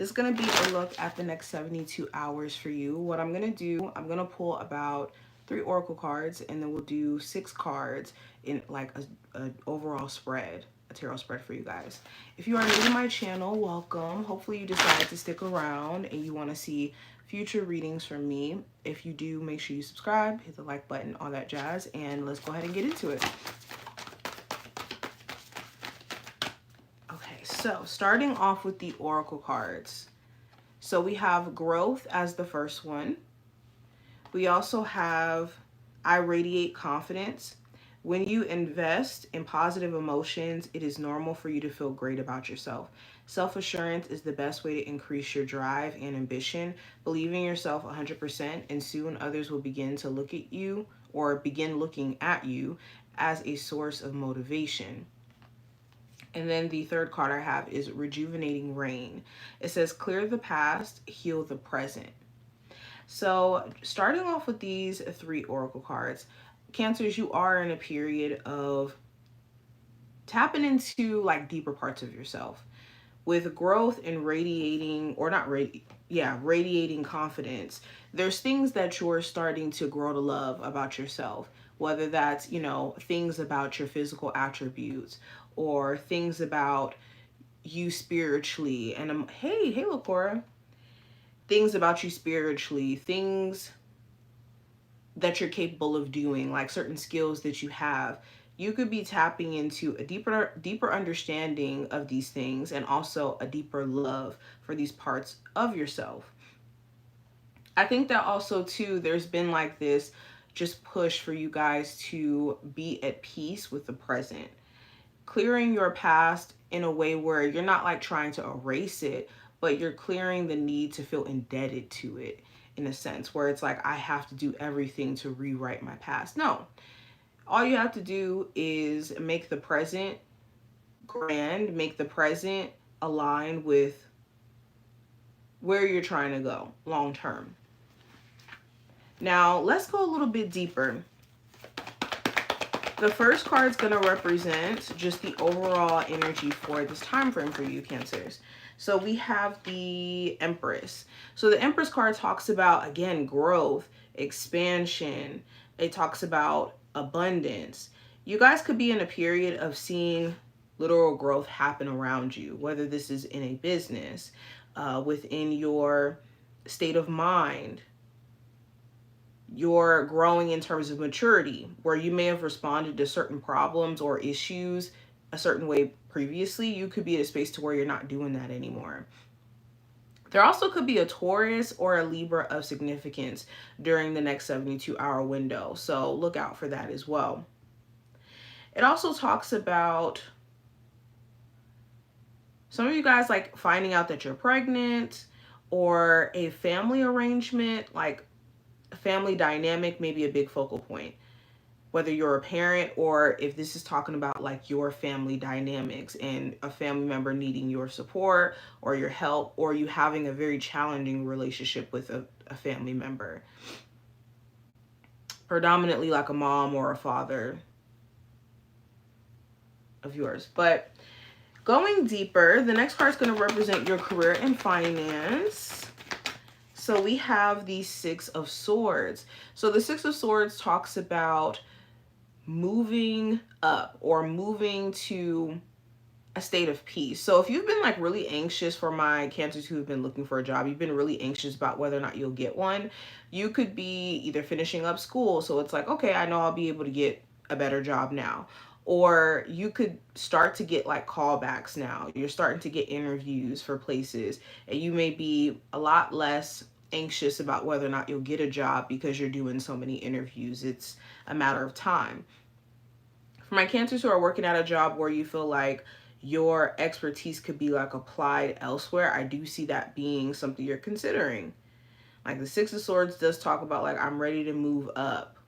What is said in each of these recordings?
This is going to be a look at the next 72 hours for you. What I'm going to do, I'm going to pull about 3 oracle cards, and then we'll do 6 cards in like a overall spread, a tarot spread for you guys. If you are new to my channel, welcome. Hopefully you decided to stick around and you want to see future readings from me. If you do, make sure you subscribe, hit the like button, all that jazz, and let's go ahead and get into it. Okay, so starting off with the oracle cards. So we have growth as the first one. We also have I radiate confidence. When you invest in positive emotions, it is normal for you to feel great about yourself. Self-assurance is the best way to increase your drive and ambition. Believe in yourself 100%, and soon others will begin to look at you or begin looking at you as a source of motivation. And then the third card I have is rejuvenating rain. It says clear the past, heal the present. So starting off with these 3 oracle cards, Cancers, you are in a period of tapping into like deeper parts of yourself. With growth and radiating, or not radiating confidence, there's things that you're starting to grow to love about yourself, whether that's, things about your physical attributes or things about you spiritually. And hey, Lakora, things about you spiritually, things that you're capable of doing, like certain skills that you have. You could be tapping into a deeper understanding of these things, and also a deeper love for these parts of yourself. I think that also too, there's been like this just push for you guys to be at peace with the present, clearing your past in a way where you're not like trying to erase it, but you're clearing the need to feel indebted to it, in a sense where it's like, I have to do everything to rewrite my past. No, all you have to do is make the present grand, make the present align with where you're trying to go long term. Now, let's go a little bit deeper. The first card is going to represent just the overall energy for this time frame for you, Cancers. So we have the Empress. So the Empress card talks about, again, growth, expansion. It talks about abundance. You guys could be in a period of seeing literal growth happen around you, whether this is in a business, within your state of mind. You're growing in terms of maturity, where you may have responded to certain problems or issues a certain way previously. You could be at a space to where you're not doing that anymore. There also could be a Taurus or a Libra of significance during the next 72-hour window. So look out for that as well. It also talks about some of you guys like finding out that you're pregnant, or a family arrangement, like family dynamic may be a big focal point, whether you're a parent or if this is talking about like your family dynamics and a family member needing your support or your help, or you having a very challenging relationship with a family member, predominantly like a mom or a father of yours. But going deeper, the next card is going to represent your career and finance. So we have the 6 of Swords. So the 6 of Swords talks about moving up or moving to a state of peace. So if you've been like really anxious, for my Cancers who have been looking for a job, you've been really anxious about whether or not you'll get one. You could be either finishing up school, so it's like, okay, I know I'll be able to get a better job now. Or you could start to get like callbacks now. You're starting to get interviews for places, and you may be a lot less anxious about whether or not you'll get a job because you're doing so many interviews. It's a matter of time. For my Cancers who are working at a job where you feel like your expertise could be like applied elsewhere, I do see that being something you're considering. Like the 6 of Swords does talk about like, I'm ready to move up.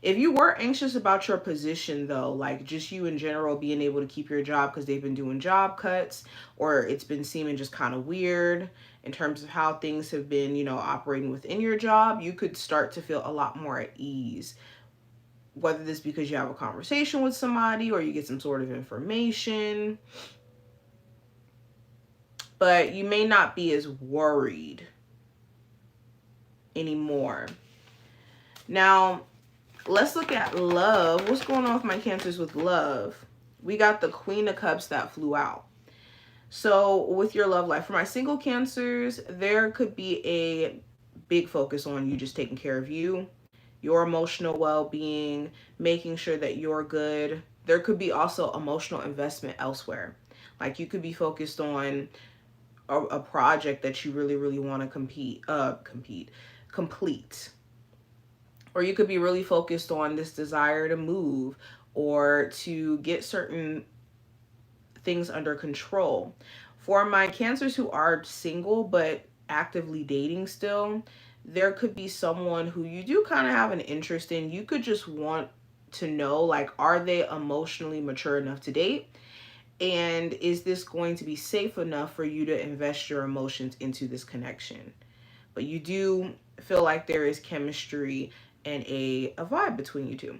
If you were anxious about your position though, like just you in general being able to keep your job because they've been doing job cuts, or it's been seeming just kind of weird in terms of how things have been, operating within your job, you could start to feel a lot more at ease. Whether this because you have a conversation with somebody or you get some sort of information. but you may not be as worried anymore. Now, let's look at love. What's going on with my Cancers with love? We got the Queen of Cups that flew out. So with your love life, for my single Cancers, there could be a big focus on you just taking care of you, your emotional well-being, making sure that you're good. There could be also emotional investment elsewhere. Like you could be focused on a project that you really, really want to complete. Or you could be really focused on this desire to move or to get certain things under control. For my Cancers who are single but actively dating still, there could be someone who you do kind of have an interest in. You could just want to know, like, are they emotionally mature enough to date? And is this going to be safe enough for you to invest your emotions into this connection? But you do feel like there is chemistry and a vibe between you two.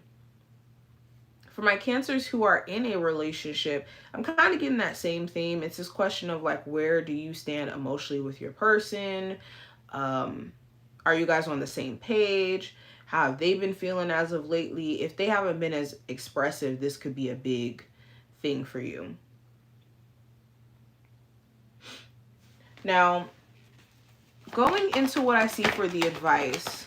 For my Cancers who are in a relationship, I'm kind of getting that same theme. It's this question of like, where do you stand emotionally with your person? Are you guys on the same page? How have they been feeling as of lately? If they haven't been as expressive, this could be a big thing for you. Now, going into what I see for the advice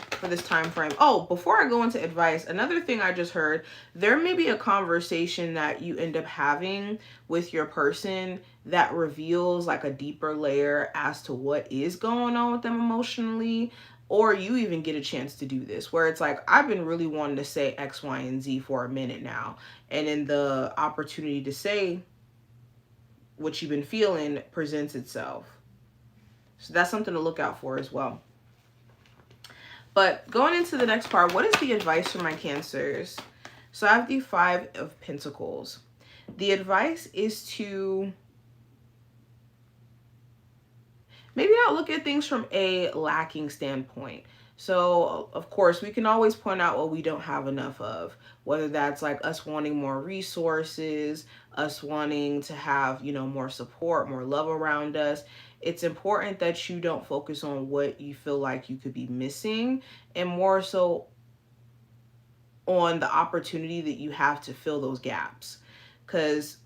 for this time frame. Oh, before I go into advice, another thing I just heard, there may be a conversation that you end up having with your person that reveals like a deeper layer as to what is going on with them emotionally, or you even get a chance to do this where it's like, I've been really wanting to say X, Y, and Z for a minute now, and then the opportunity to say what you've been feeling presents itself. So that's something to look out for as well. But going into the next part, what is the advice for my Cancers? So I have the Five of Pentacles. The advice is to maybe not look at things from a lacking standpoint. So, of course, we can always point out what we don't have enough of, whether that's like us wanting more resources, us wanting to have, more support, more love around us. It's important that you don't focus on what you feel like you could be missing, and more so on the opportunity that you have to fill those gaps. Because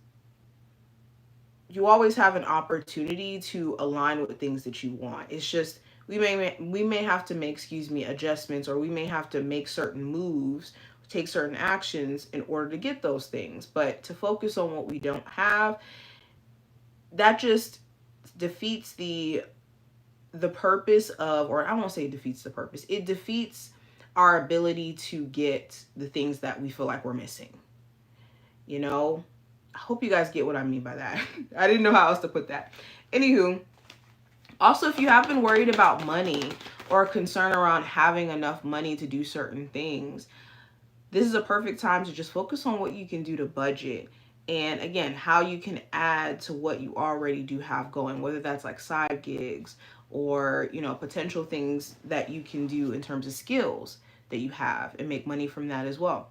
you always have an opportunity to align with things that you want. It's just we may have to make, adjustments, or we may have to make certain moves, take certain actions in order to get those things. But to focus on what we don't have, that just defeats the purpose of, or I won't say it defeats the purpose. It defeats our ability to get the things that we feel like we're missing. I hope you guys get what I mean by that. I didn't know how else to put that. Anywho, also, if you have been worried about money or concern around having enough money to do certain things, this is a perfect time to just focus on what you can do to budget. And again, how you can add to what you already do have going, whether that's like side gigs or, potential things that you can do in terms of skills that you have and make money from that as well.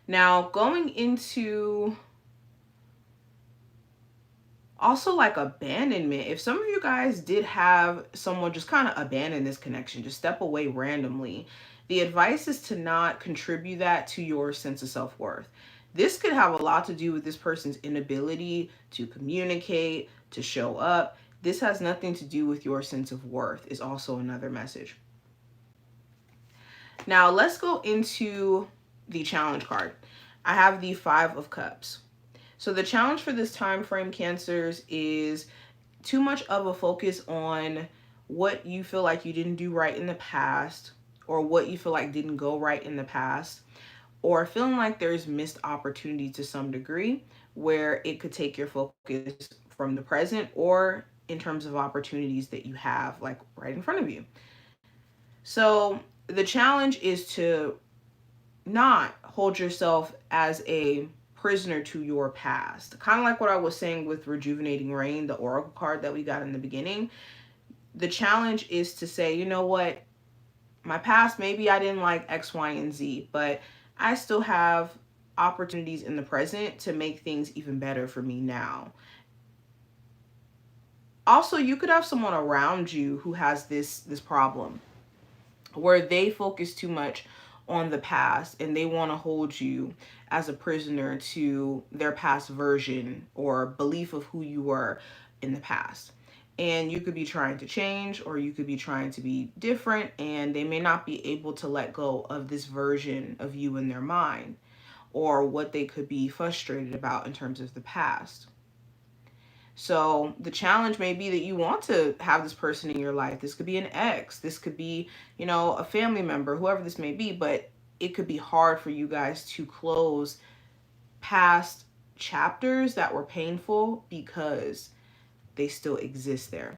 Now, going into also like abandonment. If some of you guys did have someone just kind of abandon this connection, just step away randomly, the advice is to not contribute that to your sense of self-worth. This could have a lot to do with this person's inability to communicate, to show up. This has nothing to do with your sense of worth, is also another message. Now, let's go into the challenge card. I have the Five of Cups. So the challenge for this time frame, Cancers, is too much of a focus on what you feel like you didn't do right in the past, or what you feel like didn't go right in the past, or feeling like there's missed opportunity to some degree where it could take your focus from the present or in terms of opportunities that you have like right in front of you. So the challenge is to not hold yourself as a prisoner to your past. Kind of like what I was saying with Rejuvenating Rain, the oracle card that we got in the beginning. The challenge is to say, you know what? My past, maybe I didn't like X, Y, and Z, but I still have opportunities in the present to make things even better for me now. Also, you could have someone around you who has this problem where they focus too much on the past and they want to hold you as a prisoner to their past version or belief of who you were in the past. And you could be trying to change, or you could be trying to be different, and they may not be able to let go of this version of you in their mind, or what they could be frustrated about in terms of the past. So the challenge may be that you want to have this person in your life. This could be an ex. This could be, a family member, whoever this may be. But it could be hard for you guys to close past chapters that were painful because they still exist there.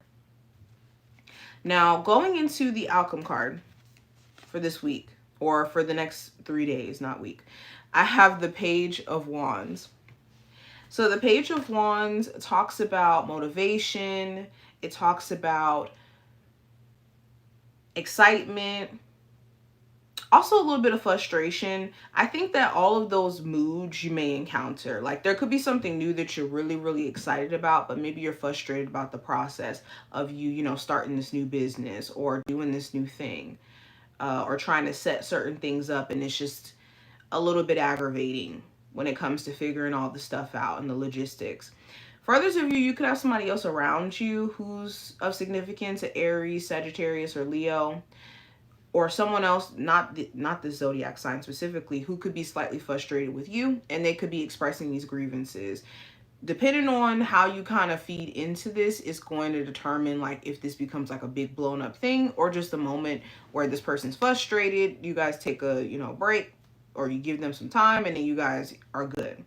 Now, going into the outcome card for this week, or for the next 3 days, not week, I have the Page of Wands. So the Page of Wands talks about motivation. It talks about excitement. Also a little bit of frustration. I think that all of those moods you may encounter. Like, there could be something new that you're really, really excited about, but maybe you're frustrated about the process of you starting this new business or doing this new thing, or trying to set certain things up, and it's just a little bit aggravating when it comes to figuring all the stuff out and the logistics. For others of you, you could have somebody else around you who's of significance, an Aries, Sagittarius, or Leo, or someone else, not the zodiac sign specifically, who could be slightly frustrated with you, and they could be expressing these grievances. Depending on how you kind of feed into this, is going to determine like if this becomes like a big blown up thing, or just a moment where this person's frustrated, you guys take a break, or you give them some time, and then you guys are good.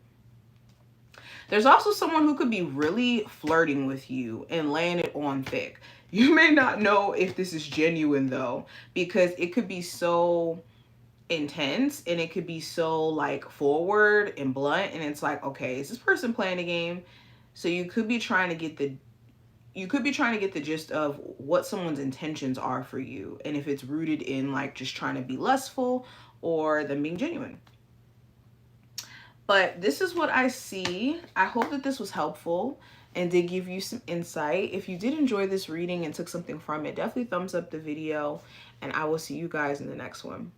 There's also someone who could be really flirting with you and laying it on thick. You may not know if this is genuine though, because it could be so intense and it could be so like forward and blunt, and it's like, okay, is this person playing a game? So you could be trying to get the gist of what someone's intentions are for you, and if it's rooted in like just trying to be lustful or them being genuine. But this is what I see. I hope that this was helpful and did give you some insight. If you did enjoy this reading and took something from it, definitely thumbs up the video, and I will see you guys in the next one.